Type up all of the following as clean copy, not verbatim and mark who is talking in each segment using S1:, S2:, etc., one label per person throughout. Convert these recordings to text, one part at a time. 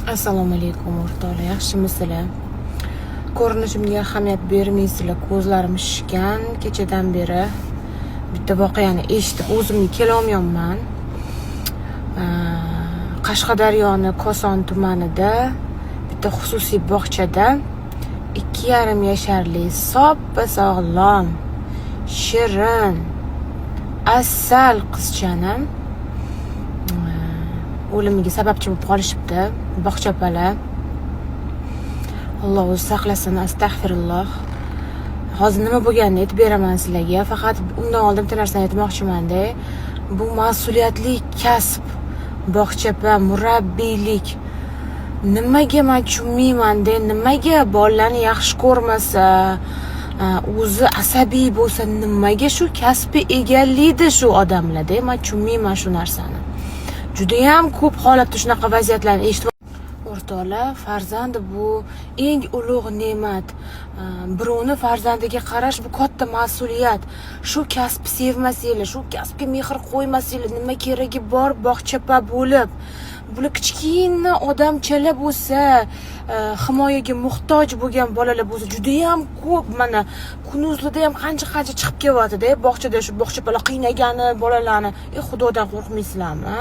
S1: Assalomu alaykum o'rtoqlar, yaxshimisizlar? Ko'rinishimga ahamiyat bermaysizlar. Ko'zlarim shishgan. Kechadan beri bitta voqeani eshitib o'zimga kelolmayapman. Qashqadaryoning Koson tumanida bitta xususiy bog'chada 2,5 yasharli soppa sog'lom, shirin, asal qizchani o'limiga sababchi bo'lib qolishibdi. Bog'chapalar. Alloh o'zi saqlasin, astag'firulloh. Hozir nima bo'lganini aytib beraman sizlarga. Faqat undan oldin bitta narsani aytmoqchiman-da. Bu mas'uliyatli kasb. Bog'chapa, murabbiylik. Nimaga men tushunmayman-da, nimaga bolalarni yaxshi ko'rmasa, o'zi asabiy bo'lsa, nimaga shu kasbni egallaydi shu odamlar-da? Men tushunmayman shu narsani. Juda ham ko'p holatda shunaqa vaziyatlarni eshitib o'rtoqlar, farzand bu eng ulug' ne'mat. Birovni farzandiga qarash bu katta mas'uliyat. Shu kasbni sevmasanglar, shu kasbga mehr qo'ymasanglar, nima keragi bor bog'chapa bo'lib? Bular kichkina odamchalar bo'lsa, himoyaga muhtoj bo'lgan bolalar bo'lsa, juda ham ko'p. Mana kunuzlarda ham qancha chiqib kelyapti-da, bog'chada shu bog'chapalar qiynagani bolalarni. Xudodan qo'rqmaysizlarmi?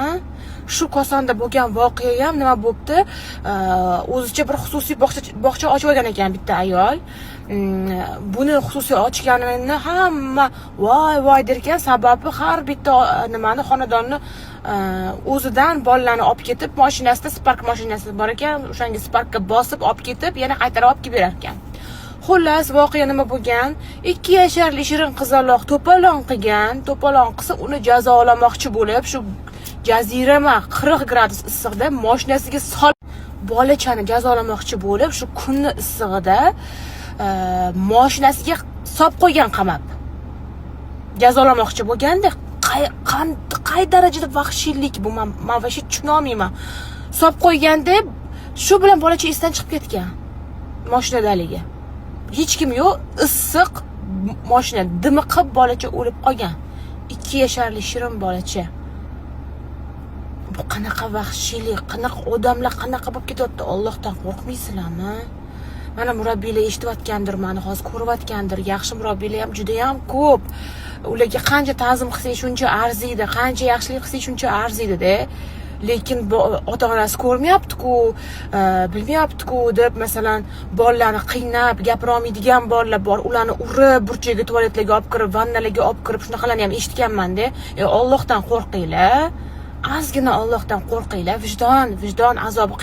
S1: Shu Kosonda bo'lgan voqea ham nima bo'pti? O'zicha bir xususiy bog'cha ochib olgan ekan bitta ayol. Buni xususiy ochganini hamma voy der ekan. Sababi har bitta nimani xonadonni o'zidan bolalarni olib ketib, mashinasida Spark mashinasi bor ekan, o'shanga Sparkka bosib olib ketib, yana qaytarib olib kelib berar ekan. Xullas, voqea nima bo'lgan? 2 yasharli shirin qizaloq to'polon qilgan. To'polon qilsa, uni jazolamoqchi bo'lib, shu jazirama 40 gradus issiqda mashinasiga solib bolachani jazolamoqchi bo'lib, shu kunni issig'ida mashinasiga solib qo'ygan, qamab. Jazolamoqchi bo'lganda qay darajada vahshiylik bu, men vahshiy tushuna olmayman. Solib qo'yganda shu bilan bolacha esdan chiqib ketgan. Mashinadaligi. Hech kim yo'q, issiq mashina dimiqib bolacha o'lib qolgan. 2 yasharli shirin bolacha. Bu qanaqa vahshiylik, qanaqa odamlar qanaqa bo'lib ketyapti? Allohdan qo'rqmaysizlarmi? Mana murabbiylar eshitayotgandir, meni hozir ko'rayotgandir. Yaxshi murabbiylar ham juda ham ko'p. Ularga qancha ta'zim qilsak shuncha arziydi, qancha yaxshilik qilsak shuncha arziydi-da. Lekin ota-onasi ko'rmayapti-ku, bilmayapti-ku deb, masalan, bolalarni qiynab, gapira olmaydigan bolalar bor, ularni urib, burchaga, tualetlarga olib kirib, vannalarga olib kirib, shunaqalarni ham eshitganman-da. Allohdan qo'rqinglar. Ozgina Allohdan qo'rqinglar. Vijdon azobi